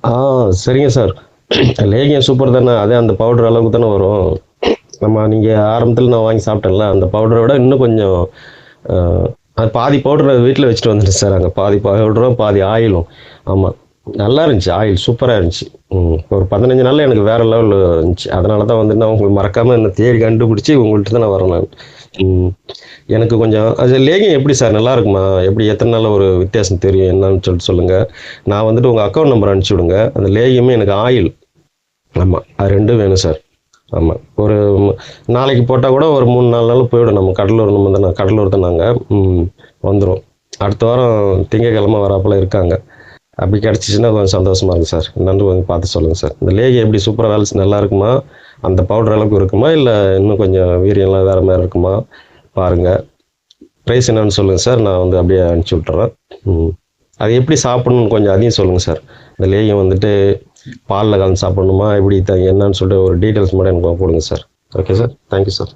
ஆ சரிங்க சார். லேகியம் சூப்பர் தானே. அதே அந்த பவுடர் அளவுக்கு தானே வரும். நீங்க ஆரம்பத்தில நான் வாங்கி சாப்பிட்டேன்ல, அந்த பவுடர விட இன்னும் கொஞ்சம் அ அது பாதி பவுடர் வீட்ல வச்சுட்டு வந்துட்டேன் சார் அங்க. பாதி பவுடரும், பாதி ஆயிலும். ஆமா. நல்லா இருந்துச்சு. ஆயில் சூப்பரா இருந்துச்சு. ஒரு 15 நாள்ல எனக்கு வேற லெவல்ல இருந்துச்சு. அதனால தான் வந்து நான் உங்களுக்கு மறக்காம என்ன தேடி கண்டுபிடிச்சு உங்கள்ட்ட தான் நான் வரேன் நானு. ம். எனக்கு கொஞ்சம் அது லேகியம் எப்படி சார் நல்லாருக்குமா? எப்படி எத்தன நாள்ல ஒரு வித்தியாசம் தெரியும்? என்னன்னு சொல்லிட்டு சொல்லுங்க. நான் வந்துட்டு உங்க அக்கவுண்ட் நம்பர் அனுப்பிச்சு விடுங்க. அந்த லேகியமும் எனக்கு ஆயில். ஆமா. அது 2ம் வேணும் சார். ஆமா. ஒரு நாளைக்கு போட்டா கூட ஒரு 3, 4 நாள்ல போயிடும். நம்ம கடலூர் தான் நாங்க. ம். வந்துரும். அடுத்த வாரம் திங்கட்கிழமை வராப்புல இருக்காங்க. அப்படி கிடைச்சிச்சுன்னா கொஞ்சம் சந்தோஷமா இருக்கு சார். என்னன்னு கொஞ்சம் பார்த்து சொல்லுங்க சார். இந்த லேகியம் எப்படி சூப்பரா நல்லா இருக்குமா? அந்த பவுடர் அளவுக்கு இருக்குமா? இல்ல இன்னும் கொஞ்சம் வீரியம்லாம் வேற மாரி இருக்குமா? பாருங்க. பிரைஸ் என்னன்னு சொல்லுங்க சார். நான் வந்து அப்படியே அனுப்பிச்சு விட்டுறேன். ம். அது எப்படி சாப்பிடணும்னு கொஞ்சம் அதையும் சொல்லுங்க சார். இந்த லேகியம் வந்துட்டு பால்ல கலந்து சாப்பிடணுமா? எப்படி என்னன்னு சொல்லிட்டு ஒரு டீட்டெயில்ஸ் மட்டும் எனக்கு கொடுங்க sir. Okay sir. Thank you sir.